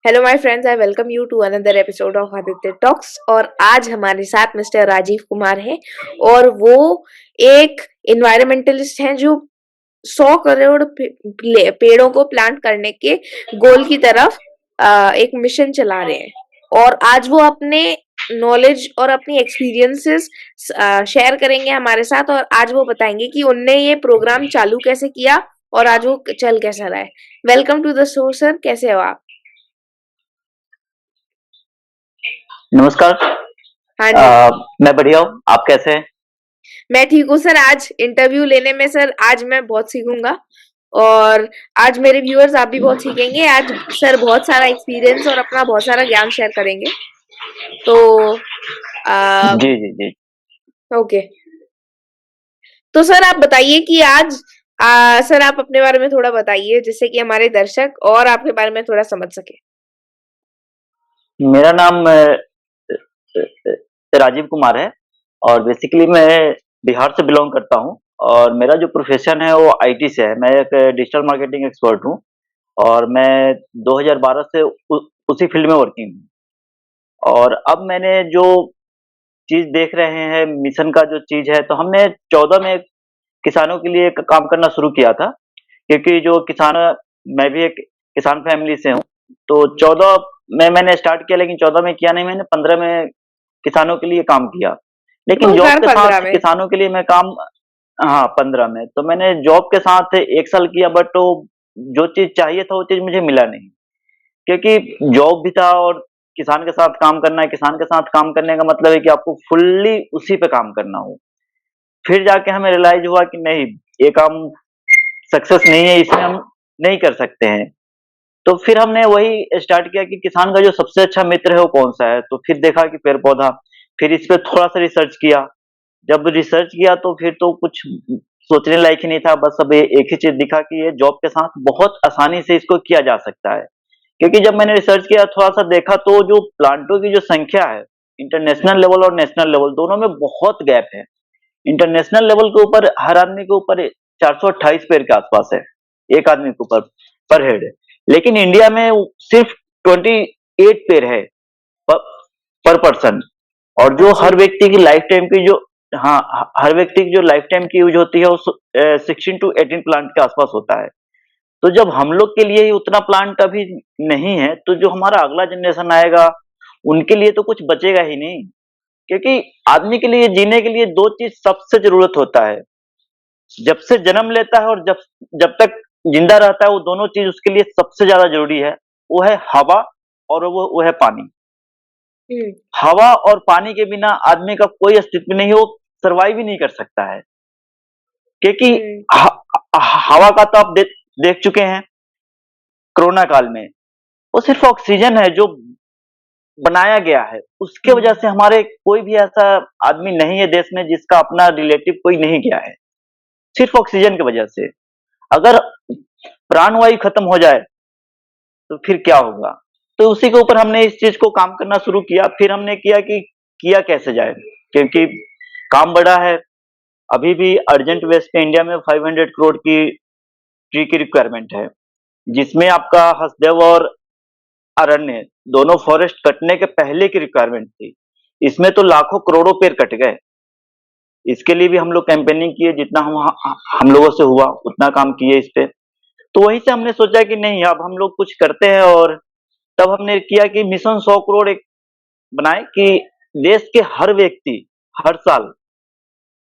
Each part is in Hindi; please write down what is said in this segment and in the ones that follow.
Hello my friends, I welcome you to another episode of Aditya talks. और आज हमारे साथ मिस्टर राजीव कुमार हैं और वो एक इन्वायरमेंटलिस्ट हैं जो 100 करोड़ पेड़ों को प्लांट करने के गोल की तरफ एक मिशन चला रहे हैं। और आज वो अपने नॉलेज और अपनी एक्सपीरियंसेस शेयर करेंगे हमारे साथ, और आज वो बताएंगे कि उनने ये प्रोग्राम चालू कैसे किया और आज वो चल कैसा रहा है। Welcome to the show sir, कैसे हो आप? नमस्कार। हाँ जी, मैं बढ़िया हूँ। आप कैसे हैं? मैं ठीक हूँ सर। आज इंटरव्यू लेने में सर आज मैं बहुत सीखूंगा, और आज मेरे व्यूअर्स आप भी बहुत सीखेंगे। आज सर बहुत सारा एक्सपीरियंस और अपना बहुत सारा ज्ञान शेयर करेंगे। तो आ, जी जी जी। ओके, तो सर आप बताइए कि आज सर आप अपने बारे में थोड़ा बताइए, जिससे कि हमारे दर्शक और आपके बारे में थोड़ा समझ सके। मेरा नाम राजीव कुमार है और बेसिकली मैं बिहार से बिलोंग करता हूँ। और मेरा जो प्रोफेशन है वो आईटी से है। मैं एक डिजिटल मार्केटिंग एक्सपर्ट हूँ और मैं 2012 से उसी फील्ड में वर्किंग हूँ। और अब मैंने जो चीज देख रहे हैं, मिशन का जो चीज है, तो हमने 14 में किसानों के लिए एक काम करना शुरू किया था। क्योंकि जो किसान, मैं भी एक किसान फैमिली से हूँ। तो 14 में मैंने स्टार्ट किया, लेकिन 14 में किया नहीं मैंने, 15 में किसानों के लिए काम किया। लेकिन जॉब के 2015 साथ में। किसानों के लिए मैं काम, हाँ 15 में तो मैंने जॉब के साथ 1 साल किया, बट वो जो चीज चाहिए था वो चीज मुझे मिला नहीं। क्योंकि जॉब भी था और किसान के साथ काम करना है। किसान के साथ काम करने का मतलब है कि आपको फुल्ली उसी पे काम करना हो। फिर जाके हमें रियलाइज हुआ कि नहीं, ये काम सक्सेस नहीं है, इसमें हम नहीं कर सकते हैं। तो फिर हमने वही स्टार्ट किया कि किसान का जो सबसे अच्छा मित्र है वो कौन सा है। तो फिर देखा कि पेड़ पौधा। फिर इस पे थोड़ा सा रिसर्च किया। जब रिसर्च किया तो फिर तो कुछ सोचने लायक ही नहीं था। बस अब एक ही चीज दिखा कि ये जॉब के साथ बहुत आसानी से इसको किया जा सकता है। क्योंकि जब मैंने रिसर्च किया, थोड़ा सा देखा, तो जो प्लांटों की जो संख्या है, इंटरनेशनल लेवल और नेशनल लेवल दोनों में बहुत गैप है। इंटरनेशनल लेवल के ऊपर हर आदमी के ऊपर 428 पेड़ के आसपास है, एक आदमी के ऊपर पर हेड। लेकिन इंडिया में सिर्फ 28 पेड़ है पर, पर पर्सन। और हाँ जो जी। हर व्यक्ति की लाइफ टाइम की जो, हाँ, हर व्यक्ति की जो लाइफ टाइम की यूज होती है वो 16 to 18 प्लांट के आसपास होता है। तो जब हम लोग के लिए ही उतना प्लांट अभी नहीं है, तो जो हमारा अगला जनरेशन आएगा उनके लिए तो कुछ बचेगा ही नहीं। क्योंकि आदमी के लिए जीने के लिए दो चीज सबसे जरूरत होता है। जब से जन्म लेता है और जब जब तक जिंदा रहता है, वो दोनों चीज उसके लिए सबसे ज्यादा जरूरी है। वो है हवा और वो है पानी। हम्म। हवा और पानी के बिना आदमी का कोई अस्तित्व नहीं है, वो सर्वाइव ही नहीं कर सकता है। क्योंकि हम्म। हवा का तो आप देख चुके हैं कोरोना काल में। वो सिर्फ ऑक्सीजन है जो बनाया गया है। उसके वजह हम्म। से हमारे कोई भी ऐसा आदमी नहीं है देश में जिसका अपना रिलेटिव कोई नहीं गया है, सिर्फ ऑक्सीजन की वजह से। अगर प्राणवायु खत्म हो जाए तो फिर क्या होगा। तो उसी के ऊपर हमने इस चीज को काम करना शुरू किया। फिर हमने किया कि किया कैसे जाए, क्योंकि काम बड़ा है। अभी भी अर्जेंट बेस पे इंडिया में 500 करोड़ की ट्री की रिक्वायरमेंट है, जिसमें आपका हसदेव और अरण्य दोनों फॉरेस्ट कटने के पहले की रिक्वायरमेंट थी। इसमें तो लाखों करोड़ों पेड़ कट गए। इसके लिए भी हम लोग कैंपेनिंग किए, जितना हम लोगों से हुआ उतना काम किए इस पे। तो वहीं से हमने सोचा कि नहीं, अब हम लोग कुछ करते हैं। और तब हमने किया कि मिशन 100 करोड़ एक बनाए कि देश के हर व्यक्ति हर साल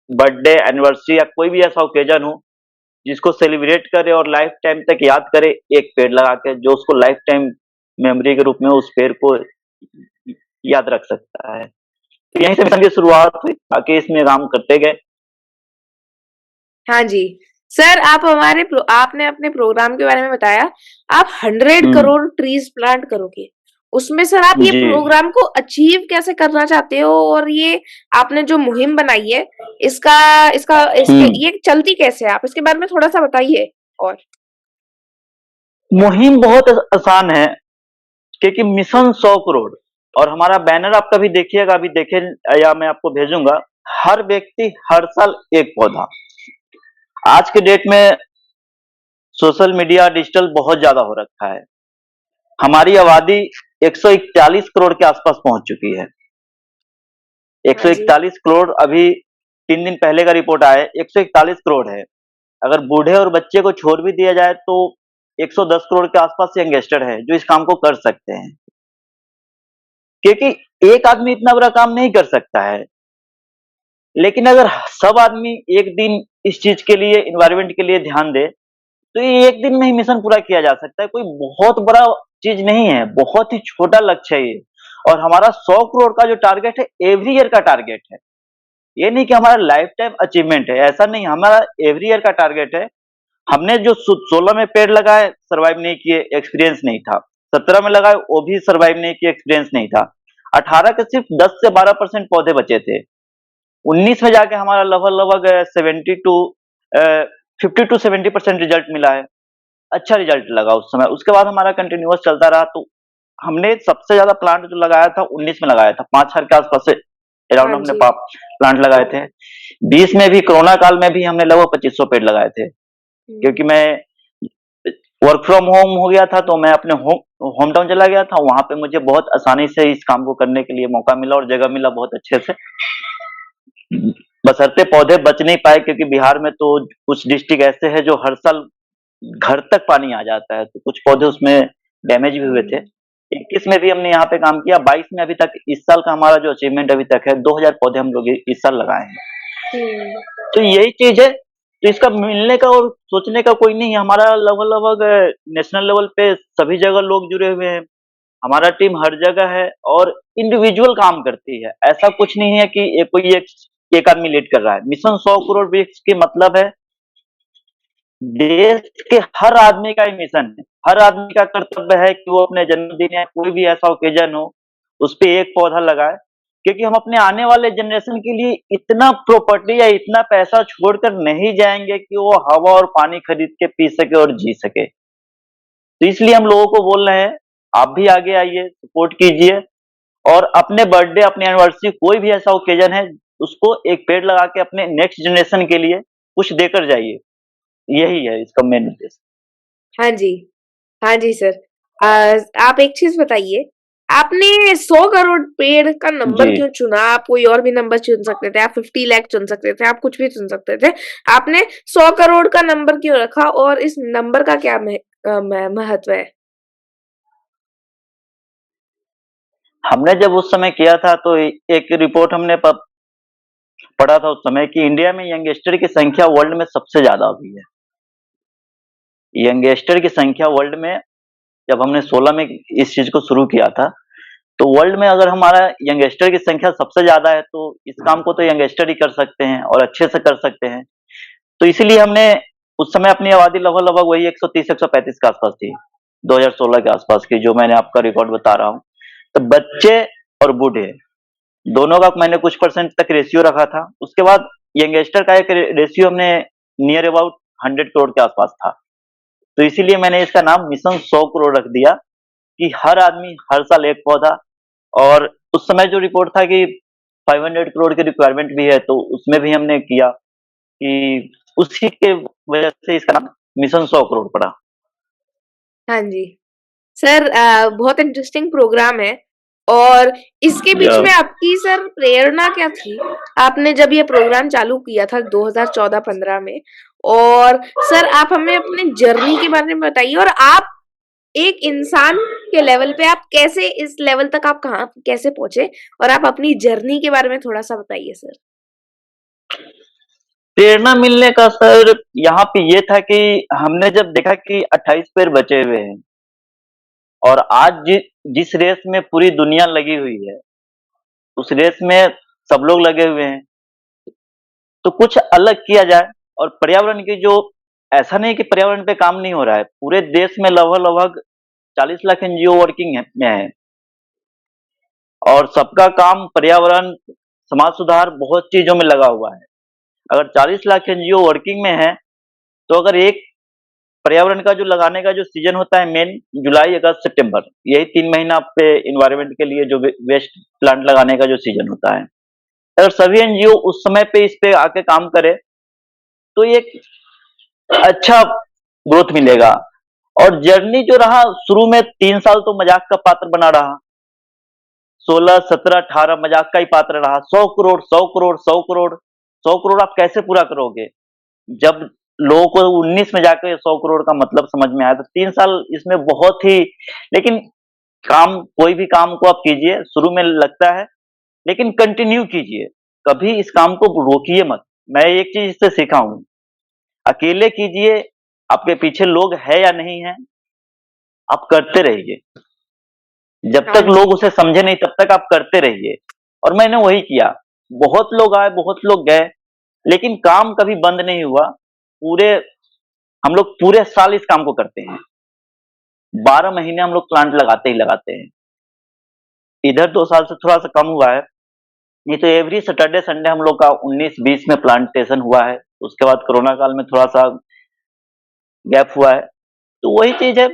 बर्थडे, एनिवर्सरी या कोई भी ऐसा ओकेजन हो जिसको सेलिब्रेट करे और लाइफ टाइम तक याद करे, एक पेड़ लगा के, जो उसको लाइफ टाइम मेमोरी के रूप में उस पेड़ को याद रख सकता है। तो यहीं से मिशन की शुरुआत हुई, बाकी इसमें काम करते गए। हाँ जी। सर आप आपने अपने प्रोग्राम के बारे में बताया, आप 100 करोड़ ट्रीज प्लांट करोगे। उसमें सर आप ये जी। प्रोग्राम को अचीव कैसे करना चाहते हो, और ये आपने जो मुहिम बनाई है, इसका इसका इसके हम्म। ये चलती कैसे है? आप इसके बारे में थोड़ा सा बताइए। और मुहिम बहुत आसान है, क्योंकि मिशन 100 करोड़ और हमारा बैनर आप कभी देखिएगा, अभी देखे या मैं आपको भेजूंगा। हर व्यक्ति हर साल एक पौधा। आज के डेट में सोशल मीडिया डिजिटल बहुत ज्यादा हो रखा है। हमारी आबादी 141 करोड़ के आसपास पहुंच चुकी है। हाँ जी। 141 करोड़ अभी 3 दिन पहले का रिपोर्ट आया है, 141 करोड़ है। अगर बूढ़े और बच्चे को छोड़ भी दिया जाए तो 110 करोड़ के आसपास यंगस्टर है जो इस काम को कर सकते हैं, क्योंकि एक आदमी इतना बड़ा काम नहीं कर सकता है। लेकिन अगर सब आदमी एक दिन इस चीज के लिए, इन्वायरमेंट के लिए ध्यान दे, तो ये एक दिन में ही मिशन पूरा किया जा सकता है। कोई बहुत बड़ा चीज नहीं है, बहुत ही छोटा लक्ष्य है ये। और हमारा 100 करोड़ का जो टारगेट है, एवरी ईयर का टारगेट है। ये नहीं कि हमारा लाइफ टाइम अचीवमेंट है, ऐसा नहीं, हमारा एवरी ईयर का टारगेट है। हमने जो 16 में पेड़ लगाए, सर्वाइव नहीं किए, एक्सपीरियंस नहीं था। 17 में लगाए, वो भी सर्वाइव नहीं किए, एक्सपीरियंस नहीं था। 18 के सिर्फ 10 से 12% पौधे बचे थे। 19 में जाके हमारा लगभग लगभग 50 टू 70% रिजल्ट मिला है। अच्छा रिजल्ट लगा उस समय। उसके बाद हमारा कंटिन्यूअस चलता रहा, तो हमने सबसे ज्यादा प्लांट जो लगाया था 19 में लगाया था, 5,000 के आसपास से अराउंड हाँ हमने जी। प्लांट लगाए थे। 20 में भी, कोरोना काल में भी हमने लगभग 2500 पेड़ लगाए थे, क्योंकि मैं वर्क फ्रॉम होम हो गया था, तो मैं अपने होम टाउन चला गया था। वहां पे मुझे बहुत आसानी से इस काम को करने के लिए मौका मिला और जगह मिला बहुत अच्छे से। बशर्ते पौधे बच नहीं पाए, क्योंकि बिहार में तो कुछ डिस्ट्रिक्ट ऐसे हैं जो हर साल घर तक पानी आ जाता है, तो कुछ पौधे उसमें डैमेज भी हुए थे। 21 में भी हमने यहाँ पे काम किया। 22 में अभी तक, इस साल का हमारा जो अचीवमेंट अभी तक है, 2000 पौधे हम लोग इस साल लगाए हैं। तो यही चीज है। तो इसका मिलने का और सोचने का कोई नहीं है। हमारा लगभग लगभग नेशनल लेवल पे सभी जगह लोग जुड़े हुए हैं। हमारा टीम हर जगह है और इंडिविजुअल काम करती है। ऐसा कुछ नहीं है कि कोई एक आदमी लीड कर रहा है। मिशन 100 करोड़ वृक्ष के मतलब है, देश के हर आदमी का ये मिशन है। हर आदमी का कर्तव्य है कि वो अपने जन्मदिन या कोई भी ऐसा ओकेजन हो, उस पे एक पौधा लगाए, क्योंकि हम अपने आने वाले जनरेशन के लिए इतना प्रॉपर्टी या इतना पैसा छोड़कर नहीं जाएंगे कि वो हवा और पानी खरीद के पी सके और जी सके। तो इसलिए हम लोगों को बोल रहे हैं, आप भी आगे आइए, सपोर्ट कीजिए और अपने बर्थडे, अपनी एनिवर्सरी, कोई भी ऐसा ओकेजन है, उसको एक पेड़ लगा के अपने नेक्स्ट जनरेशन के लिए कुछ देकर जाइए। यही है इसका मेन उद्देश्य। हाँ जी। हाँ जी सर। आप एक चीज बताइए, आपने 100 करोड़ पेड़ का नंबर जी। क्यों चुना? आप कोई और भी नंबर चुन सकते थे, आप 50 लाख चुन सकते थे, आप कुछ भी चुन सकते थे। आपने 100 करोड़ का नंबर क्यों रखा और इस नंबर का क्या महत्व है? हमने जब उस समय किया था, तो एक रिपोर्ट हमने पढ़ा था उस समय कि इंडिया में यंगस्टर की संख्या वर्ल्ड में सबसे ज्यादा हुई है। यंगस्टर की संख्या वर्ल्ड में, जब हमने 16 में इस चीज को शुरू किया था, तो वर्ल्ड में अगर हमारा यंगस्टर की संख्या सबसे ज्यादा है, तो इस काम को तो यंगस्टर ही कर सकते हैं और अच्छे से कर सकते हैं। तो इसीलिए हमने उस समय अपनी आबादी लगभग लगभग वही 130-135 के आसपास थी, 2016 के आसपास की, जो मैंने आपका रिकॉर्ड बता रहा हूँ। तो बच्चे और बूढ़े दोनों का मैंने कुछ परसेंट तक रेशियो रखा था। उसके बाद यंगस्टर का एक रेशियो हमने नियर अबाउट 100 करोड़ के आसपास था। तो इसीलिए मैंने इसका नाम मिशन 100 करोड़ रख दिया, कि हर आदमी हर साल एक पौधा। और उस समय जो रिपोर्ट था कि 500 करोड़ की रिक्वायरमेंट भी है, तो उसमें भी हमने किया कि उसी के वजह से इसका नाम मिशन 100 करोड़ पड़ा। हाँ जी। सर, बहुत इंटरेस्टिंग प्रोग्राम है और इसके बीच में आपकी सर प्रेरणा क्या थी? आपने जब ये प्रोग्राम चालू किया था 2014-15 में, और सर आप हमें अपने जर्नी के बारे में बताइए, और आप एक इंसान के लेवल पे आप कैसे इस लेवल तक आप कहाँ कैसे पहुंचे, और आप अपनी जर्नी के बारे में थोड़ा-सा बताइए सर। प्रेरणा मिलने का सर यहाँ पे ये था कि हमने जब देखा कि 28 पेड़ बचे हुए हैं और आज जिस रेस में पूरी दुनिया लगी हुई है, उस रेस में सब लोग लगे हुए हैं, तो कुछ अलग किया जाए। और पर्यावरण की जो, ऐसा नहीं कि पर्यावरण पे काम नहीं हो रहा है, पूरे देश में लगभग लगभग 40 लाख एनजीओ वर्किंग में है और सबका काम पर्यावरण, समाज सुधार, बहुत चीजों में लगा हुआ है। अगर 40 लाख एनजीओ वर्किंग में है, तो अगर एक पर्यावरण का जो लगाने का जो सीजन होता है मेन, जुलाई, अगस्त, सितंबर, यही 3 महीना पे इन्वायरमेंट के लिए जो वेस्ट प्लांट लगाने का जो सीजन होता है, अगर सभी एनजीओ उस समय पे इस पे आके काम करे, तो एक अच्छा ग्रोथ मिलेगा। और जर्नी जो रहा, शुरू में 3 साल तो मजाक का पात्र बना रहा, 16, 17, 18 मजाक का ही पात्र रहा। 100 करोड़, 100 करोड़, 100 करोड़, 100 करोड़ आप कैसे पूरा करोगे? जब लोगों को 19 में जाकर 100 करोड़ का मतलब समझ में आया, तो 3 साल इसमें बहुत ही। लेकिन काम, कोई भी काम को आप कीजिए, शुरू में लगता है, लेकिन कंटिन्यू कीजिए, कभी इस काम को रोकिए मत। मैं एक चीज इससे सीखा हूं, अकेले कीजिए, आपके पीछे लोग है या नहीं है, आप करते रहिए, जब हाँ तक जी। लोग उसे समझे नहीं तब तक आप करते रहिए। और मैंने वही किया, बहुत लोग आए, बहुत लोग गए, लेकिन काम कभी बंद नहीं हुआ। पूरे हम लोग पूरे साल इस काम को करते हैं, 12 महीने हम लोग प्लांट लगाते ही लगाते हैं। इधर 2 साल से थोड़ा सा कम हुआ है, नहीं तो एवरी सैटरडे संडे हम लोग का 19-20 में प्लांटेशन हुआ है। उसके बाद कोरोना काल में थोड़ा सा गैप हुआ है। तो वही चीज है,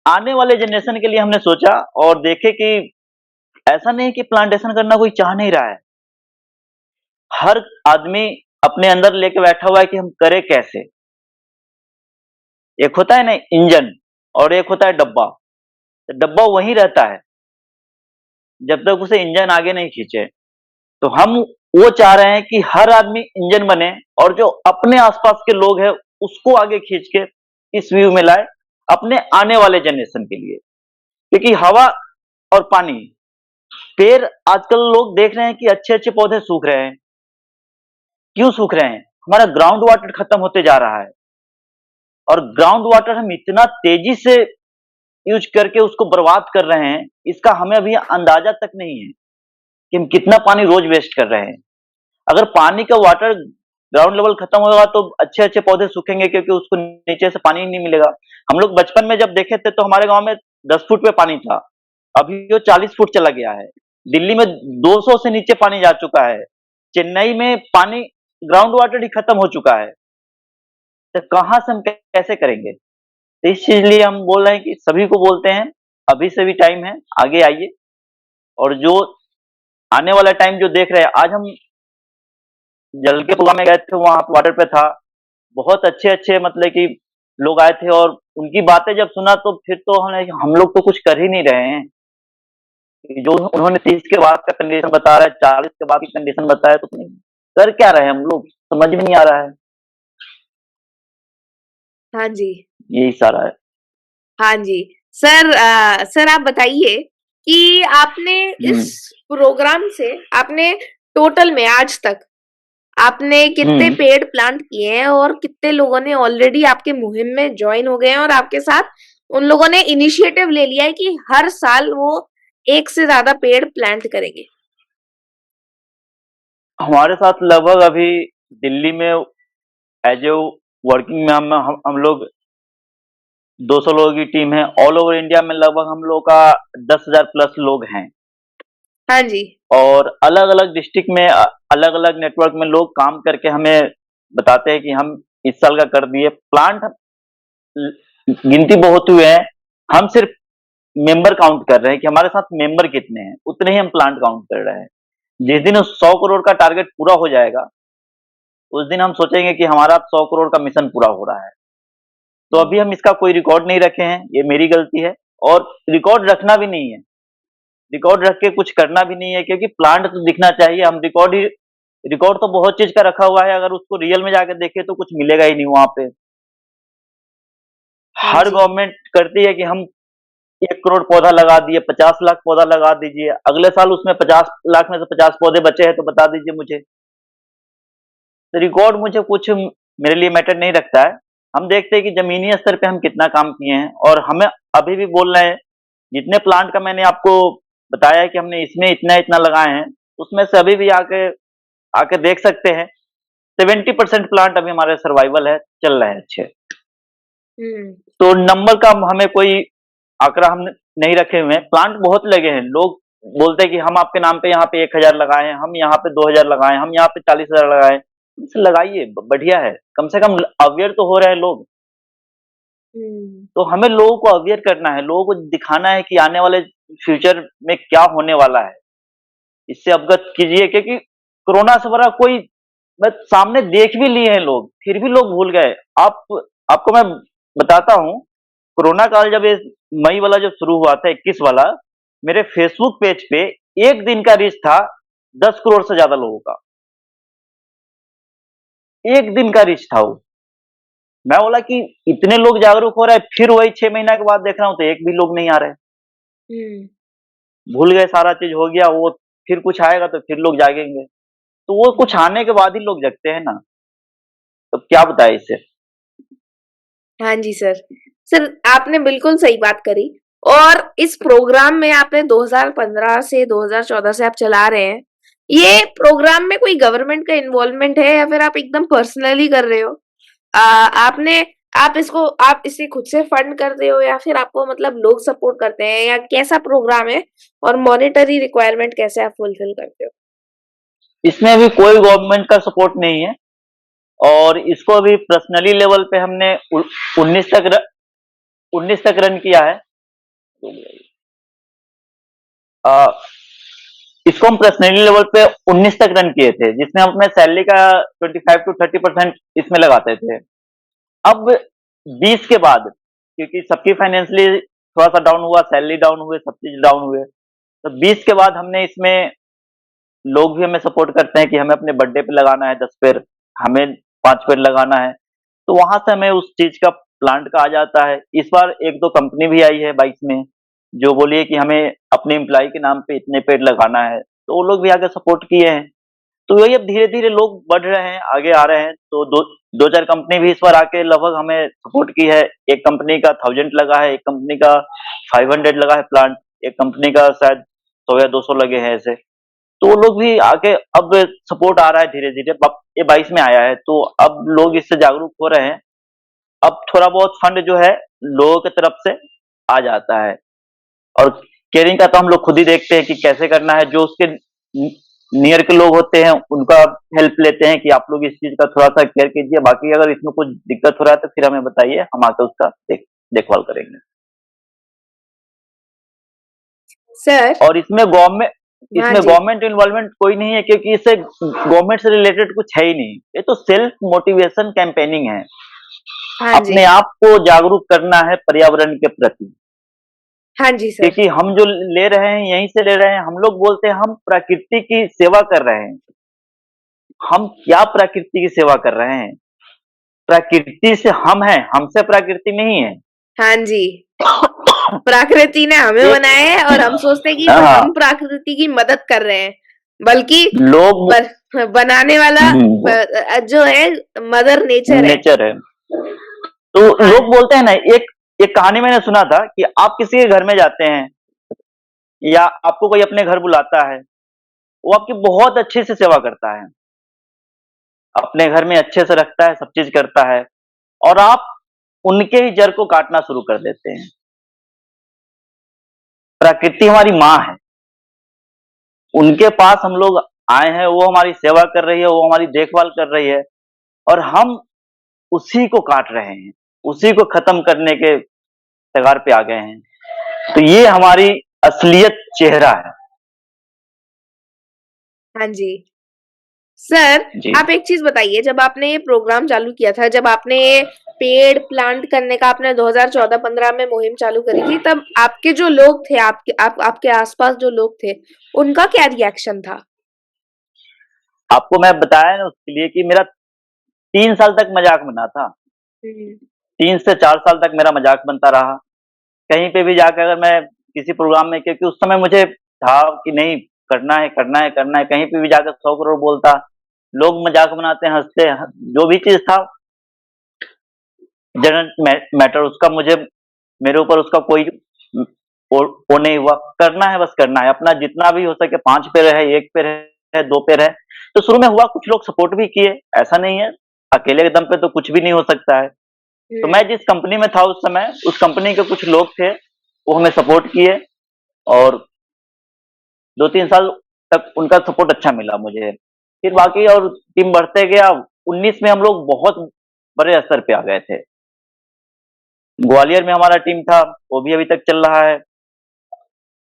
आने वाले जनरेशन के लिए हमने सोचा और देखे कि ऐसा नहीं कि प्लांटेशन करना कोई चाह नहीं रहा है, हर आदमी अपने अंदर लेके बैठा हुआ है कि हम करें कैसे। एक होता है ना इंजन, और एक होता है डब्बा। तो डब्बा वहीं रहता है जब तक उसे इंजन आगे नहीं खींचे। तो हम वो चाह रहे हैं कि हर आदमी इंजन बने, और जो अपने आसपास के लोग हैं उसको आगे खींच के इस व्यू में लाए, अपने आने वाले जनरेशन के लिए। क्योंकि हवा और पानी, पेड़, आजकल लोग देख रहे हैं कि अच्छे अच्छे पौधे सूख रहे हैं। क्यों सूख रहे हैं? हमारा ग्राउंड वाटर खत्म होते जा रहा है, और ग्राउंड वाटर हम इतना तेजी से यूज करके उसको बर्बाद कर रहे हैं, इसका हमें अभी अंदाजा तक नहीं है कि हम कितना पानी रोज वेस्ट कर रहे हैं। अगर पानी का वाटर ग्राउंड लेवल खत्म होगा तो अच्छे अच्छे पौधे सूखेंगे, क्योंकि उसको नीचे से पानी ही नहीं मिलेगा। हम लोग बचपन में जब देखे थे तो हमारे गांव में 10 फुट पे पानी था, अभी वो 40 फुट चला गया है। दिल्ली में 200 से नीचे पानी जा चुका है। चेन्नई में पानी, ग्राउंड वाटर ही खत्म हो चुका है। तो कहाँ से हम कैसे करेंगे? तो इस चीज लिए हम बोल रहे हैं कि सभी को बोलते हैं, अभी से भी टाइम है, आगे आइए। और जो आने वाला टाइम जो देख रहे हैं, आज हम जल के पुला में गए थे, वहां वाटर पे था, बहुत अच्छे अच्छे मतलब कि लोग आए थे, और उनकी बातें जब सुना तो फिर तो हम लोग तो कुछ कर ही नहीं रहे हैं। जो उन्होंने 30 के बाद का कंडीशन बता रहा है, 40 के बाद की कंडीशन बताया, तो नहीं कर क्या रहे हैं हम लोग, समझ में नहीं आ रहा है। हाँ जी। यही सारा है। हाँ जी। सर, सर आप बताइए कि आपने इस हम्म। प्रोग्राम से आपने टोटल में आज तक आपने कितने हम्म। पेड़ प्लांट किए हैं, और कितने लोगों ने ऑलरेडी आपके मुहिम में ज्वाइन हो गए हैं और आपके साथ उन लोगों ने इनिशिएटिव ले लिया है कि हर साल वो एक से ज्यादा पेड़ प्लांट करेंगे? हमारे साथ लगभग अभी दिल्ली में एज ए वर्किंग में हम लोग 200 लोगों की टीम है। ऑल ओवर इंडिया में लगभग हम लोग का 10,000 प्लस लोग हैं, हाँ जी। और अलग अलग डिस्ट्रिक्ट में अलग अलग नेटवर्क में लोग काम करके हमें बताते हैं कि हम इस साल का कर दिए। प्लांट गिनती बहुत हुए हैं, हम सिर्फ मेंबर काउंट कर रहे हैं कि हमारे साथ मेंबर कितने हैं, उतने ही हम प्लांट काउंट कर रहे हैं। जिस दिन उस 100 करोड़ का टारगेट पूरा हो जाएगा, उस दिन हम सोचेंगे कि हमारा 100 करोड़ का मिशन पूरा हो रहा है। तो अभी हम इसका कोई रिकॉर्ड नहीं रखे हैं, ये मेरी गलती है, और रिकॉर्ड रखना भी नहीं है। रिकॉर्ड रख के कुछ करना भी नहीं है, क्योंकि प्लांट तो दिखना चाहिए। हम रिकॉर्ड तो बहुत चीज का रखा हुआ है, अगर उसको रियल में जाकर देखे तो कुछ मिलेगा ही नहीं वहां पे। हाँ हर जी। गवर्नमेंट करती है कि हम 1 करोड़ पौधा लगा दिए, 50 लाख पौधा लगा दीजिए, अगले साल उसमें 50 लाख में से 50 पौधे बचे हैं तो बता दीजिए मुझे। तो रिकॉर्ड मुझे कुछ मेरे लिए मैटर नहीं रखता है। हम देखते हैं कि जमीनी स्तर पे हम कितना काम किए हैं, और हमें अभी भी बोल रहे हैं, जितने प्लांट का मैंने आपको बताया है कि हमने इसमें इतना इतना लगाए हैं, उसमें से अभी भी आके आके देख सकते हैं 70% प्लांट अभी हमारे सर्वाइवल है, चल रहे हैं अच्छे। हम्म। तो नंबर का हमें कोई आंकड़ा हम नहीं रखे हुए हैं। प्लांट बहुत लगे हैं, लोग बोलते हैं कि हम आपके नाम पे यहाँ पे 1,000 लगाए हैं, हम यहाँ पे 2,000 लगाए हैं, हम यहाँ पे 40,000 लगाए हैं। लगाइए, बढ़िया है, कम से कम अवेयर तो हो रहे हैं लोग। हम्म। तो हमें लोगों को अवेयर करना है, लोगों को दिखाना है कि आने वाले फ्यूचर में क्या होने वाला है, इससे अवगत कीजिए। क्योंकि कोरोना से बड़ा कोई, बस सामने देख भी लिए हैं लोग, फिर भी लोग भूल गए। आपको मैं बताता हूँ, कोरोना काल जब ये मई वाला जब शुरू हुआ था 21 वाला, मेरे फेसबुक पेज पे एक दिन का रीच था 10 करोड़ से ज्यादा लोगों का। एक दिन का रीच था वो। मैं बोला कि इतने लोग जागरूक हो रहे हैं, फिर वही 6 महीना के बाद देख रहा हूँ तो एक भी लोग नहीं आ रहे। हम्म। भूल गए, सारा चीज हो गया, वो फिर कुछ आएगा तो फिर लोग जागेंगे। तो वो कुछ आने के बाद ही लोग जगते हैं ना। तो क्या बताए इससे। हाँ जी सर। सर आपने बिल्कुल सही बात करी। और इस प्रोग्राम में आपने 2015 से 2014 से आप चला रहे हैं, ये प्रोग्राम में कोई गवर्नमेंट का इन्वॉल्वमेंट है या फिर आप एकदम पर्सनली कर रहे हो? आपने आप इसे खुद से फंड करते हो या फिर आपको मतलब लोग सपोर्ट करते हैं, या कैसा प्रोग्राम है और मॉनेटरी रिक्वायरमेंट कैसे आप फुलफिल करते हो? इसमें अभी कोई गवर्नमेंट का सपोर्ट नहीं है, और इसको अभी पर्सनली लेवल पे हमने 19 तक रन किया है। आ, इसको हम पर्सनली लेवल पे 19 तक रन किए थे, जिसमें हम अपने सैलरी का 25 to 30% इसमें लगाते थे। अब 20 के बाद, क्योंकि सबकी फाइनेंशियली थोड़ा सा डाउन हुआ, सैलरी डाउन हुए, सब चीज डाउन हुए, तो 20 के बाद हमने इसमें, लोग भी हमें सपोर्ट करते हैं कि हमें अपने बर्थडे पे लगाना है 10 पेड़, हमें 5 पेड़ लगाना है। तो वहां से हमें उस चीज का प्लांट का आ जाता है। इस बार एक दो कंपनी भी आई है 22 में, जो बोली है कि हमें अपने एम्प्लॉय के नाम पे इतने पेड़ लगाना है, तो वो लोग भी आगे सपोर्ट किए हैं। तो वही, अब धीरे धीरे लोग बढ़ रहे हैं, आगे आ रहे हैं। तो दो चार कंपनी भी इस बार आके लगभग हमें सपोर्ट की है। एक कंपनी का 1000 लगा है, एक कंपनी का 500 लगा है प्लांट, एक कंपनी का शायद 100 या 200 लगे हैं ऐसे। तो वो लोग भी आके अब सपोर्ट आ रहा है धीरे धीरे। ये 22 में आया है, तो अब लोग इससे जागरूक हो रहे हैं। अब थोड़ा बहुत फंड जो है लोगों की तरफ से आ जाता है, और केयरिंग का तो हम लोग खुद ही देखते हैं कि कैसे करना है। जो उसके नियर के लोग होते हैं उनका हेल्प लेते हैं कि आप लोग इस चीज का थोड़ा सा केयर कीजिए, बाकी अगर इसमें कुछ दिक्कत हो रहा है तो फिर हमें बताइए, हम आके उसका देखभाल करेंगे। सर। और हाँ इसमें जी। गवर्नमेंट इन्वॉल्वमेंट कोई नहीं है, क्योंकि इससे गवर्नमेंट से रिलेटेड कुछ है ही नहीं। ये तो सेल्फ मोटिवेशन कैंपेनिंग है, हाँ जी। अपने आप को जागरूक करना है पर्यावरण के प्रति। हाँ जी सर। क्योंकि हम जो ले रहे हैं यहीं से ले रहे हैं। हम लोग बोलते हैं हम प्रकृति की सेवा कर रहे हैं। हम क्या प्रकृति की सेवा कर रहे हैं? प्रकृति से हम हैं, हमसे प्रकृति नहीं है। हाँ जी। प्रकृति ने हमें एक बनाया है और हम सोचते हैं कि हाँ, हम प्रकृति की मदद कर रहे हैं, बल्कि लोग बनाने वाला जो है मदर नेचर है। नेचर है। तो हाँ। लोग बोलते हैं ना, एक एक कहानी मैंने सुना था कि आप किसी के घर में जाते हैं, या आपको कोई अपने घर बुलाता है, वो आपकी बहुत अच्छे से सेवा करता है, अपने घर में अच्छे से रखता है, सब चीज करता है, और आप उनके ही जड़ को काटना शुरू कर देते हैं। प्रकृति हमारी माँ है, उनके पास हम लोग आए हैं, वो हमारी सेवा कर रही है, वो हमारी देखभाल कर रही है, और हम उसी को काट रहे हैं, उसी को खत्म करने के कगार पे आ गए हैं। तो ये हमारी असलियत चेहरा है। हाँ जी। सर जी। आप एक चीज बताइए, जब आपने ये प्रोग्राम चालू किया था, जब आपने ये पेड़ प्लांट करने का आपने 2014-15 में मुहिम चालू करी थी, तब आपके जो लोग थे, आपके आसपास जो लोग थे, उनका क्या रिएक्शन था? आपको मैं बताया ना उसके लिए कि मेरा 3 साल तक मजाक बना था। हम्म। 3 से 4 साल तक मेरा मजाक बनता रहा। कहीं पे भी जाकर अगर मैं किसी प्रोग्राम में, क्योंकि उस समय मुझे था कि नहीं, करना है करना है करना है, कहीं पे भी जाकर 100 करोड़ बोलता, लोग मजाक बनाते हैं, हंसते हैं, जो भी चीज था जनरल मैटर, उसका मुझे, मेरे ऊपर उसका कोई वो नहीं हुआ। करना है, बस करना है अपना, जितना भी हो सके। 5 पेड़ है, 1 पेड़ है, 2 पेड़ है। तो शुरू में हुआ, कुछ लोग सपोर्ट भी किए, ऐसा नहीं है, अकेले के दम पे तो कुछ भी नहीं हो सकता है। तो मैं जिस कंपनी में था उस समय, उस कंपनी के कुछ लोग थे, वो हमें सपोर्ट किए, और 2-3 साल तक उनका सपोर्ट अच्छा मिला मुझे। फिर बाकी और टीम बढ़ते गया। 19 में हम लोग बहुत बड़े स्तर पे आ गए थे। ग्वालियर में हमारा टीम था, वो भी अभी तक चल रहा है,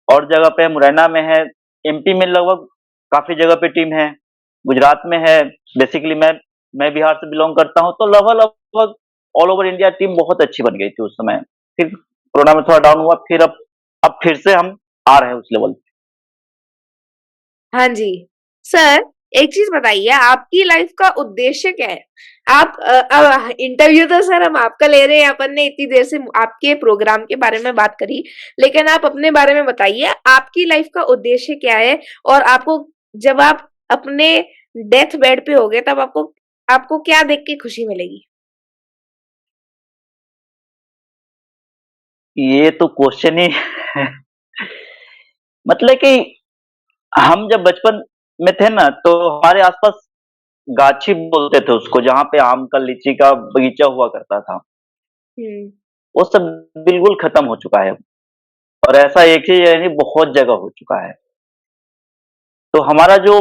और जगह पे मुरैना में है, एमपी में लगभग काफी जगह पे टीम है, गुजरात में है। बेसिकली मैं बिहार से बिलोंग करता हूँ, तो लगभग लगभग ऑल ओवर इंडिया टीम बहुत अच्छी बन गई थी उस समय। फिर कोरोना में थोड़ा डाउन हुआ, फिर अब फिर से हम आ रहे हैं उस लेवल पे। हाँ जी। सर, एक चीज़ बताइए, आपकी लाइफ का उद्देश्य क्या है? आप इंटरव्यू तो सर हम आपका ले रहे हैं, अपन ने इतनी देर से आपके प्रोग्राम के बारे में बात करी, लेकिन आप अपने बारे में बताइए, आपकी लाइफ का उद्देश्य क्या है? और आपको जब आप अपने डेथ बेड पे होगे तब आपको आपको क्या देख के खुशी मिलेगी? ये तो क्वेश्चन ही मतलब कि हम जब बचपन में थे ना, तो हमारे आसपास गाछी बोलते थे उसको, जहाँ पे आम का, लीची का बगीचा हुआ करता था। हुँ। वो सब बिल्कुल खत्म हो चुका है, और ऐसा एक ही जगह नहीं, बहुत जगह हो चुका है। तो हमारा जो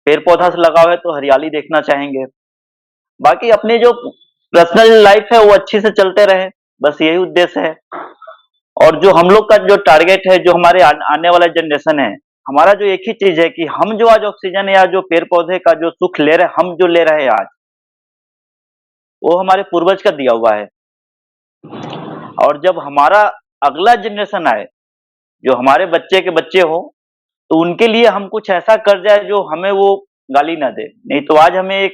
पेड़-पौधा से लगाव है, तो हरियाली देखना चाहेंगे। बाकी अपनी जो पर्सनल लाइफ है वो अच्छे से चलते रहे, बस यही उद्देश्य है। और जो हम लोग का जो टारगेट है, जो हमारे आने वाला जनरेशन है, हमारा जो एक ही चीज है कि हम जो आज ऑक्सीजन या जो पेड़ पौधे का जो सुख ले रहे हैं, हम जो ले रहे हैं आज, वो हमारे पूर्वज का दिया हुआ है। और जब हमारा अगला जनरेशन आए, जो हमारे बच्चे के बच्चे हो, तो उनके लिए हम कुछ ऐसा कर जाए जो हमें वो गाली ना दे। नहीं तो आज हमें एक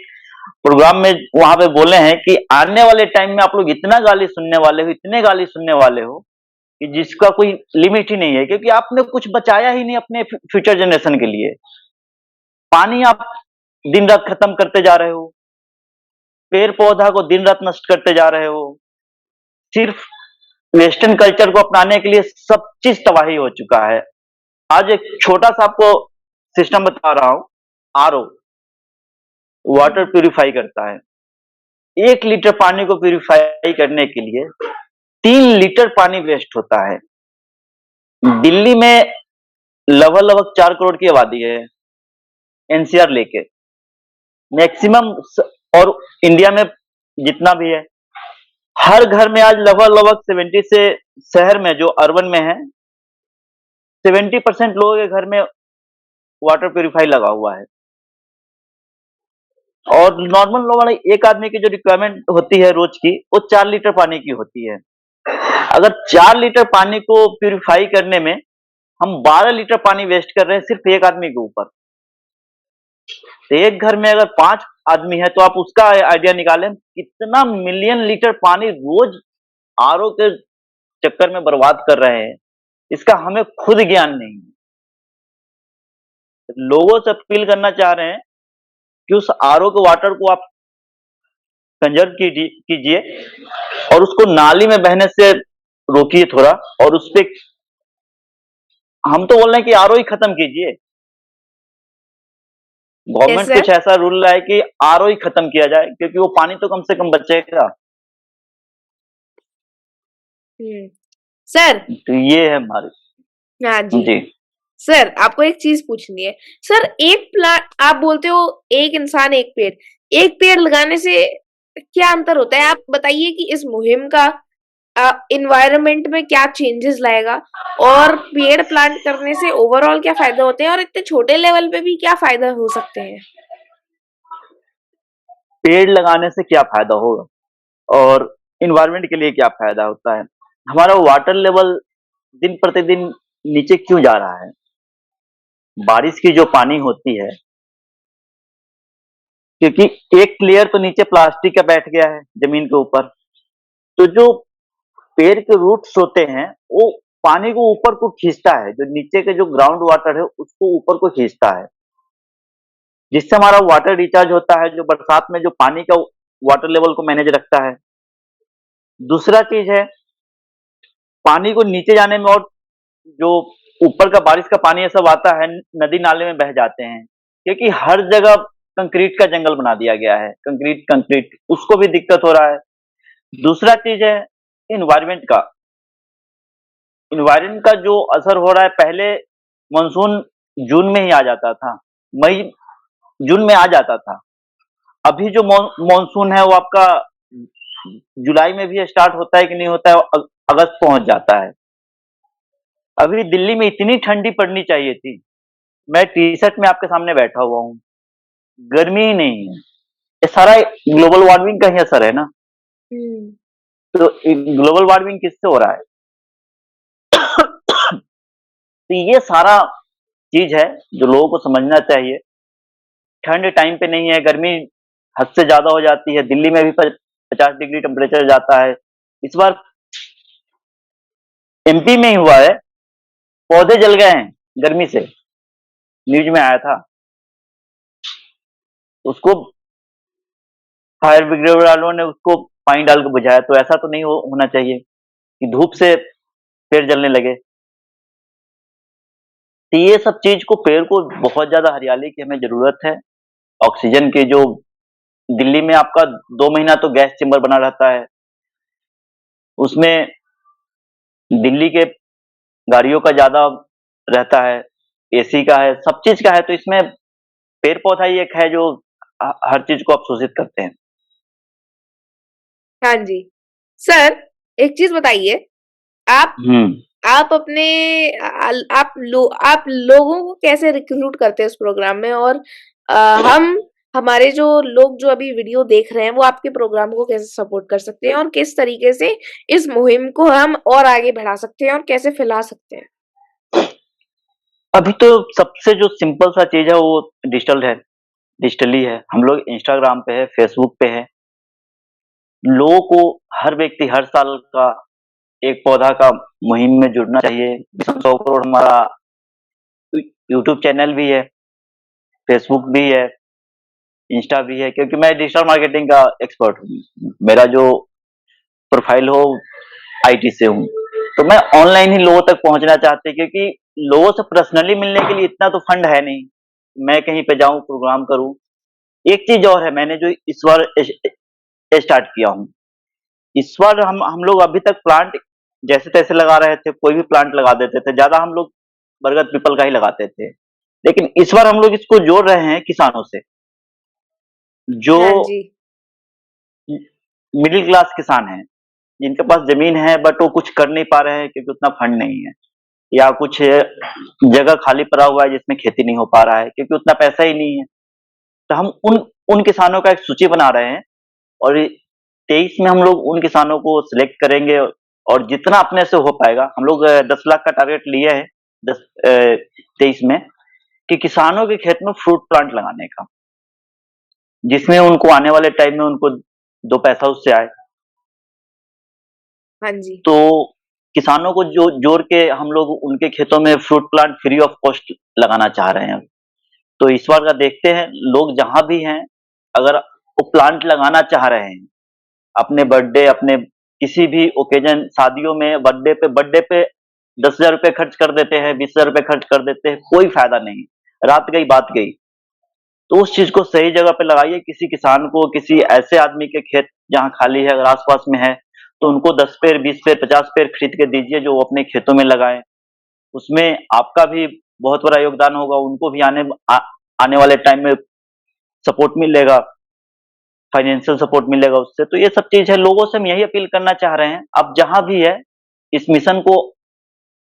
प्रोग्राम में वहां पे बोले हैं कि आने वाले टाइम में आप लोग इतना गाली सुनने वाले हो, इतने गाली सुनने वाले हो कि जिसका कोई लिमिट ही नहीं है, क्योंकि आपने कुछ बचाया ही नहीं अपने फ्यूचर जनरेशन के लिए। पानी आप दिन रात खत्म करते जा रहे हो, पेड़ पौधा को दिन रात नष्ट करते जा रहे हो, सिर्फ वेस्टर्न कल्चर को अपनाने के लिए सब चीज तबाही हो चुका है। आज एक छोटा सा आपको सिस्टम बता रहा हूं। आरओ वाटर हुँ। प्यूरिफाई करता है। 1 लीटर पानी को प्यूरिफाई करने के लिए 3 लीटर पानी वेस्ट होता है। दिल्ली में लगभग 4 करोड़ की आबादी है, एनसीआर लेके मैक्सिमम, और इंडिया में जितना भी है, हर घर में आज लगभग 70 से, शहर में जो अर्बन में है 70% लोगों के घर में वाटर प्यूरिफाई लगा हुआ है। और नॉर्मल लोगों, एक आदमी की जो रिक्वायरमेंट होती है रोज की, वो 4 लीटर पानी की होती है। अगर 4 लीटर पानी को प्यूरिफाई करने में हम 12 लीटर पानी वेस्ट कर रहे हैं सिर्फ एक आदमी के ऊपर, तो एक घर में अगर 5 आदमी है तो आप उसका आइडिया निकालें कितना मिलियन लीटर पानी रोज आरओ के चक्कर में बर्बाद कर रहे हैं। इसका हमें खुद ज्ञान नहीं है। लोगों से अपील करना चाह रहे हैं कि उस आरओ के वाटर को आप कंजर्व कीजिए और उसको नाली में बहने से रोकिए थोड़ा, और उस पे हम तो बोल रहे हैं कि आरओ ही खत्म कीजिए। Yes government sir. कुछ ऐसा रूल लाए कि आरओ ही खत्म किया जाए, क्योंकि वो पानी तो कम से कम बचेगा। हुँ। सर, तो ये है हमारे। हाँ जी। जी। सर, आपको एक चीज़ पूछनी है। सर, एक प्लांट आप बोलते हो एक इंसान एक पेड़। एक पेड़ लगाने से क्या अंतर होता है? आप बताइए कि इस मुहिम का एनवायरनमेंट में क्या चेंजेस लाएगा? और पेड़ प्लांट करने से ओवरऑल क्या फ़ायदे होते हैं और इतने छोटे लेवल पे भी क्या फ़ायदा हो सकते हैं? पेड़ लगाने से क्या फायदा होगा और इन्वायरमेंट के लिए क्या फायदा होता है? हमारा वाटर लेवल दिन प्रतिदिन नीचे क्यों जा रहा है? बारिश की जो पानी होती है, क्योंकि एक लेयर तो नीचे प्लास्टिक का बैठ गया है जमीन के ऊपर, तो जो पेड़ के रूट्स होते हैं वो पानी को ऊपर को खींचता है, जो नीचे के जो ग्राउंड वाटर है उसको ऊपर को खींचता है, जिससे हमारा वाटर रिचार्ज होता है, जो बरसात में जो पानी का वाटर लेवल को मैनेज रखता है। दूसरा चीज है, पानी को नीचे जाने में, और जो ऊपर का बारिश का पानी ये सब आता है नदी नाले में बह जाते हैं, क्योंकि हर जगह कंक्रीट का जंगल बना दिया गया है, कंक्रीट कंक्रीट, उसको भी दिक्कत हो रहा है। दूसरा चीज है इन्वायरमेंट का। इन्वायरमेंट का जो असर हो रहा है, पहले मानसून जून में ही आ जाता था, मई जून में आ जाता था। अभी जो मानसून है वो आपका जुलाई में भी स्टार्ट होता है कि नहीं होता है, अगस्त पहुंच जाता है। अभी दिल्ली में इतनी ठंडी पड़नी चाहिए थी, मैं टी शर्ट में आपके सामने बैठा हुआ हूँ, गर्मी ही नहीं है। ये सारा ग्लोबल वार्मिंग का ही असर है ना। हुँ। तो ग्लोबल वार्मिंग किससे हो रहा है? तो ये सारा चीज है जो लोगों को समझना चाहिए। ठंड टाइम पे नहीं है, गर्मी हद से ज्यादा हो जाती है। दिल्ली में भी 50 डिग्री टेम्परेचर जाता है। इस बार एमपी में ही हुआ है, पौधे जल गए हैं गर्मी से, न्यूज में आया था। उसको फायर ब्रिगेड वालों ने उसको पानी डाल के बुझाया। तो ऐसा तो नहीं होना चाहिए कि धूप से पेड़ जलने लगे। तो ये सब चीज को, पेड़ को बहुत ज्यादा हरियाली की हमें जरूरत है। ऑक्सीजन की जो दिल्ली में आपका 2 महीना तो गैस चेम्बर बना रहता है, उसमें दिल्ली के गाड़ियों का ज्यादा रहता है, एसी का है, सब चीज का है। तो इसमें पेड़ पौधा ही एक है जो हर चीज को अवशोषित करते हैं। हाँ जी। सर, एक चीज बताइए, आप हम्म। आप अपने आप लोगों को कैसे रिक्रूट करते हैं उस प्रोग्राम में, और हम हमारे जो लोग जो अभी वीडियो देख रहे हैं वो आपके प्रोग्राम को कैसे सपोर्ट कर सकते हैं, और किस तरीके से इस मुहिम को हम और आगे बढ़ा सकते हैं और कैसे फैला सकते हैं? अभी तो सबसे जो सिंपल सा चीज है वो डिजिटली है। हम लोग इंस्टाग्राम पे है, फेसबुक पे है। लोगों को, हर व्यक्ति हर साल का एक पौधा का मुहिम में जुड़ना चाहिए। मिशन 100 करोड़ हमारा यूट्यूब चैनल भी है, फेसबुक भी है, इंस्टा भी है, क्योंकि मैं डिजिटल मार्केटिंग का एक्सपर्ट हूँ। मेरा जो प्रोफाइल हो, आईटी से हूँ। तो मैं ऑनलाइन ही लोगों तक पहुंचना चाहते हैं, क्योंकि लोगों से पर्सनली मिलने के लिए इतना तो फंड है नहीं, मैं कहीं पे जाऊं प्रोग्राम करूं। एक चीज और है, मैंने जो इस बार स्टार्ट किया हूँ। इस बार हम लोग अभी तक प्लांट जैसे तैसे लगा रहे थे, कोई भी प्लांट लगा देते थे, ज्यादा हम लोग बरगद पीपल का ही लगाते थे। लेकिन इस बार हम लोग इसको जोड़ रहे हैं किसानों से, जो हाँ जी। मिडिल क्लास किसान हैं, जिनके पास जमीन है बट वो कुछ कर नहीं पा रहे हैं क्योंकि उतना फंड नहीं है, या कुछ जगह खाली पड़ा हुआ है जिसमें खेती नहीं हो पा रहा है क्योंकि उतना पैसा ही नहीं है। तो हम उन उन किसानों का एक सूची बना रहे हैं, और 23 में हम लोग उन किसानों को सिलेक्ट करेंगे। और जितना अपने से हो पाएगा, हम लोग 10 लाख का टारगेट लिए है 23 में, कि किसानों के खेत में फ्रूट प्लांट लगाने का, जिसमें उनको आने वाले टाइम में उनको 2 पैसा उससे आए। हाँ जी। तो किसानों को जो जोड़ के हम लोग उनके खेतों में fruit plant free of cost लगाना चाह रहे हैं। तो इस बार का देखते हैं, लोग जहां भी हैं, अगर वो प्लांट लगाना चाह रहे हैं, अपने बर्थडे, अपने किसी भी ओकेजन, शादियों में, बर्थडे पे 10,000 रुपए खर्च कर देते हैं, 20,000 रुपए खर्च कर देते हैं, कोई फायदा नहीं। रात गई बात गई। तो उस चीज को सही जगह पे लगाइए। किसी किसान को, किसी ऐसे आदमी के खेत जहाँ खाली है, अगर आसपास में है, तो उनको 10 पेड़, 20 पेड़, 50 पेड़ खरीद के दीजिए, जो वो अपने खेतों में लगाएं। उसमें आपका भी बहुत बड़ा योगदान होगा, उनको भी आने वाले टाइम में सपोर्ट मिलेगा, फाइनेंशियल सपोर्ट मिलेगा उससे। तो ये सब चीज है, लोगों से हम यही अपील करना चाह रहे हैं। अब जहां भी है, इस मिशन को,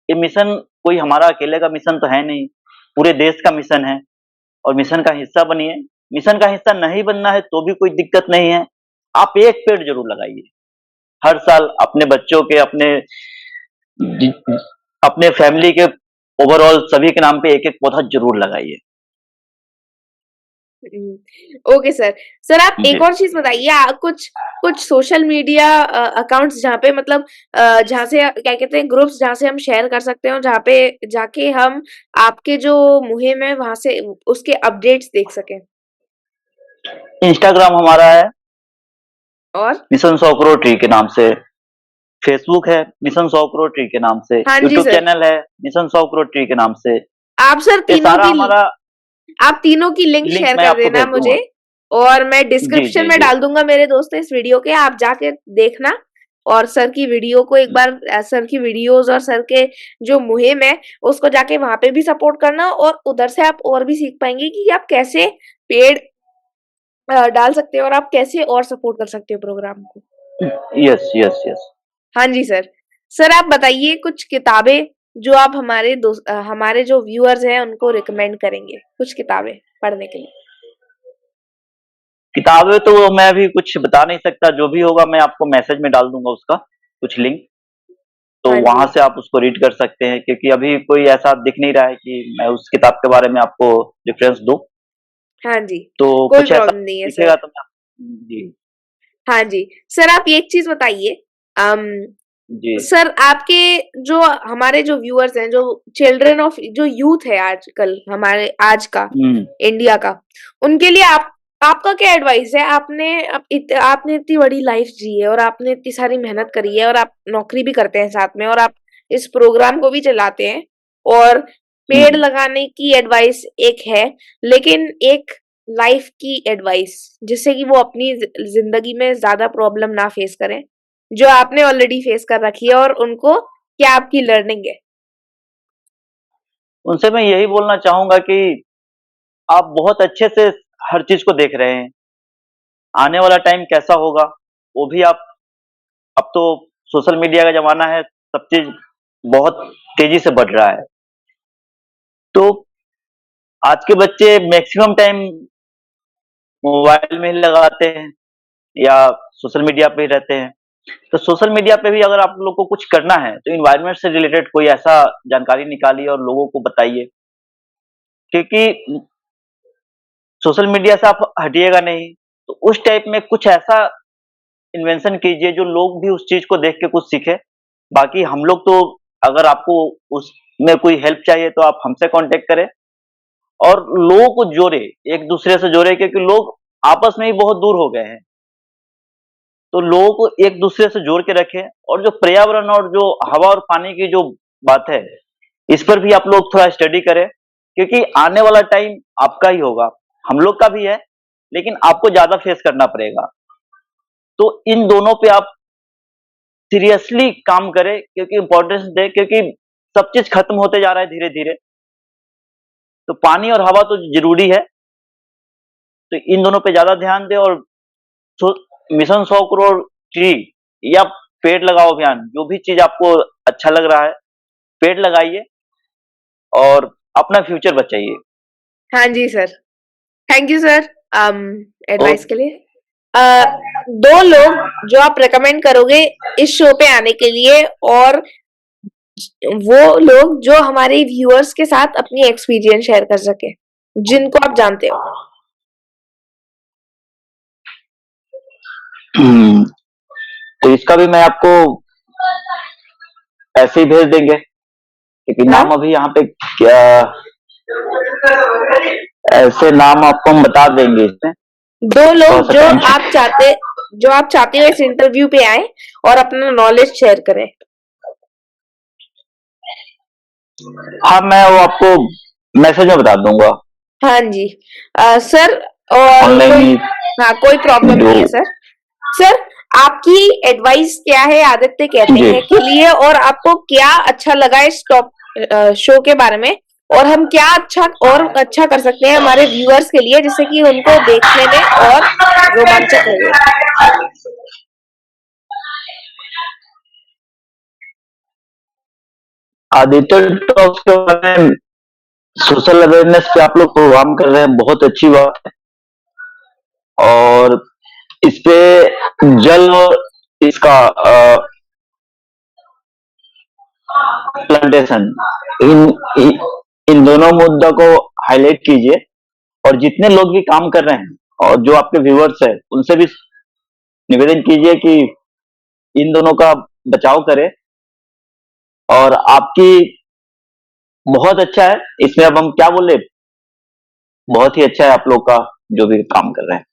ये मिशन कोई हमारा अकेले का मिशन तो है नहीं, पूरे देश का मिशन है। और मिशन का हिस्सा बनिए। मिशन का हिस्सा नहीं बनना है तो भी कोई दिक्कत नहीं है, आप एक पेड़ जरूर लगाइए। हर साल अपने बच्चों के, अपने फैमिली के, ओवरऑल सभी के नाम पे एक एक पौधा जरूर लगाइए। Okay sir. सर, आप जी। एक और चीज बताइए, कुछ कुछ सोशल मीडिया अकाउंट्स जहाँ पे मतलब जहाँ से क्या कहते हैं, ग्रुप्स जहाँ से हम शेयर कर सकते हो, जहाँ पे जाके हम आपके जो मुहिम है वहां से उसके अपडेट्स देख सकें? इंस्टाग्राम हमारा है, और मिशन 100 करोड़ ट्री के नाम से। फेसबुक है, मिशन 100 करोड़ ट्री के नाम से। हाँ जी यूट्यूब सर। चैनल है, मिशन 100 करोड़ ट्री के नाम से। आप सर ये तीनों सारा की हमारा आप तीनों की लिंक लिंक शेयर मैं कर आपको देना भेज मुझे, दूंगा। और मैं जी डिस्क्रिप्शन जी में जी। डाल दूंगा मेरे दोस्तों इस वीडियो के, आप जाके देखना। और सर की वीडियो को एक बार सर की वीडियोस और सर के जो मुहिम है उसको जाके वहां पे भी सपोर्ट करना, और उधर से आप और भी सीख पाएंगे कि आप कैसे पेड़ डाल सकते हो और आप कैसे और सपोर्ट कर सकते हो प्रोग्राम को। Yes yes yes. हाँ जी सर। सर, आप बताइए कुछ किताबें जो आप हमारे जो व्यूअर्स हैं उनको रिकमेंड करेंगे, कुछ किताबें पढ़ने के लिए। किताबें तो मैं अभी कुछ बता नहीं सकता, जो भी होगा मैं आपको मैसेज में डाल दूंगा उसका कुछ लिंक, तो हाँ वहां जी, से आप उसको रीड कर सकते हैं, क्योंकि अभी कोई ऐसा दिख नहीं रहा है कि मैं उस किताब के बारे में आपको रेफरेंस दूं। हाँ जी, तो कोई कुछ ऐसा प्रॉब्लम नहीं है दिखेगा सर। तो मैं जी हाँ जी, सर आप एक चीज़ बताइए, अम, जी सर आपके जो हमारे जो व्यूअर्स हैं, जो चिल्ड्रन ऑफ जो यूथ है आजकल हमारे आज का हम्म इंडिया का, उनके लिए आप आपका क्या एडवाइस है? आपने इतनी बड़ी लाइफ जी है और आपने इतनी सारी मेहनत करी है और आप नौकरी भी करते हैं साथ में और आप इस प्रोग्राम को भी चलाते हैं और पेड़ हम्म लगाने की एडवाइस एक है, लेकिन एक लाइफ की एडवाइस जिससे कि वो अपनी जिंदगी में ज्यादा प्रॉब्लम ना फेस करें, जो आपने ऑलरेडी फेस कर रखी है, और उनको क्या आपकी लर्निंग है? उनसे मैं यही बोलना चाहूंगा कि आप बहुत अच्छे से हर चीज को देख रहे हैं, आने वाला टाइम कैसा होगा वो भी आप, अब तो सोशल मीडिया का जमाना है, सब चीज बहुत तेजी से बढ़ रहा है, तो आज के बच्चे मैक्सिमम टाइम मोबाइल में ही लगाते हैं या सोशल मीडिया पे ही रहते हैं। तो सोशल मीडिया पे भी अगर आप लोग को कुछ करना है तो इन्वायरमेंट से रिलेटेड कोई ऐसा जानकारी निकालिए और लोगों को बताइए, क्योंकि सोशल मीडिया से आप हटिएगा नहीं, तो उस टाइप में कुछ ऐसा इन्वेंशन कीजिए जो लोग भी उस चीज को देख के कुछ सीखे। बाकी हम लोग तो, अगर आपको उसमें कोई हेल्प चाहिए तो आप हमसे कांटेक्ट करें और लोगों को जोड़े, एक दूसरे से जोड़े, क्योंकि लोग आपस में ही बहुत दूर हो गए हैं, तो लोगों को एक दूसरे से जोड़ के रखें। और जो पर्यावरण और जो हवा और पानी की जो बात है, इस पर भी आप लोग थोड़ा स्टडी करें, क्योंकि आने वाला टाइम आपका ही होगा, हम लोग का भी है, लेकिन आपको ज्यादा फेस करना पड़ेगा। तो इन दोनों पे आप सीरियसली काम करें, क्योंकि इंपॉर्टेंस दें, क्योंकि सब चीज खत्म होते जा रहा है धीरे धीरे, तो पानी और हवा तो जरूरी है, तो इन दोनों पे ज्यादा ध्यान दें। और मिशन 100 करोड़ ट्री या पेड़ लगाओ अभियान, जो भी चीज आपको अच्छा लग रहा है, पेड़ लगाइए और अपना फ्यूचर बचाइए। हाँ जी सर, थैंक यू सर ओ एडवाइस के लिए। अ, दो लोग जो आप रेकमेंड करोगे इस शो पे आने के लिए, और वो लोग जो हमारे व्यूअर्स के साथ अपनी एक्सपीरियंस शेयर कर सके, जिनको आप जानते हो। हम्म, तो इसका भी मैं आपको ऐसे ही भेज देंगे, क्योंकि हाँ, नाम अभी यहाँ पे क्या, ऐसे नाम आपको हम बता देंगे इसमें, दो थोड़ा लोग सा टाइम। जो आप चाहते हो इस इंटरव्यू पे आए और अपना नॉलेज शेयर करें। हाँ, मैं वो आपको मैसेज में बता दूंगा, हाँ जी, सर, और कोई, ऑनलाइन हाँ कोई प्रॉब्लम जो नहीं है सर। सर, आपकी एडवाइस क्या है आदित्य कहते जी हैं के लिए, और आपको क्या अच्छा लगा इस टॉप शो के बारे में, और हम क्या अच्छा कर सकते हैं हमारे व्यूअर्स के लिए, जिससे कि उनको देखने में और रोमांचक लगे। आदित्य टॉक्स के बारे में, सोशल अवेयरनेस पे आप लोग प्रोग्राम कर रहे हैं, बहुत अच्छी बात है। और इस पे जल और इसका प्लांटेशन, इन इन दोनों मुद्दों को हाईलाइट कीजिए, और जितने लोग भी काम कर रहे हैं और जो आपके व्यूअर्स है उनसे भी निवेदन कीजिए कि इन दोनों का बचाव करें। और आपकी बहुत अच्छा है इसमें, अब हम क्या बोले, बहुत ही अच्छा है आप लोग का जो भी काम कर रहे हैं।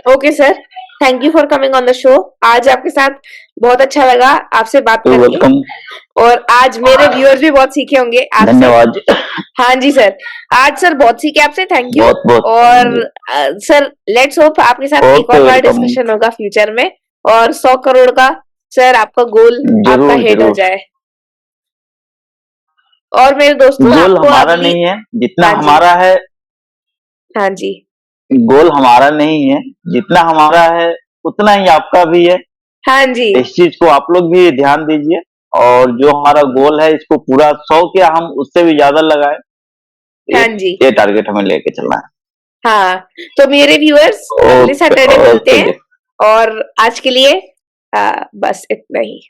Okay sir, thank you for coming on the show. आज आपके साथ बहुत अच्छा लगा आपसे बात तो करके, वेलकम, और आज मेरे व्यूअर्स भी बहुत सीखे होंगे आपसे। धन्यवाद, हाँ जी सर, आज सर बहुत सीखे आपसे, थैंक यू। बहुत बहुत और सर लेट्स होप आपके साथ एक ओके, और बार वेलकम, डिस्कशन होगा फ्यूचर में, और 100 करोड़ का सर आपका गोल आपका जरूर हिट हो जरूर। जाए। और मेरे दोस्तों गोल आपको हमारा अगली, नहीं है, जितना हाँ जी, हमारा है, हाँ जी, गोल हमारा नहीं है, जितना हमारा है उतना ही आपका भी है। हाँ जी, इस चीज को आप लोग भी ध्यान दीजिए, और जो हमारा गोल है इसको पूरा 100 क्या हम उससे भी ज्यादा लगाए। हाँ जी, ये टारगेट हमें लेके चलना है। हाँ। तो मेरे व्यूअर्स अगले सैटरडे मिलते ओके हैं जी। और आज के लिए बस इतना ही।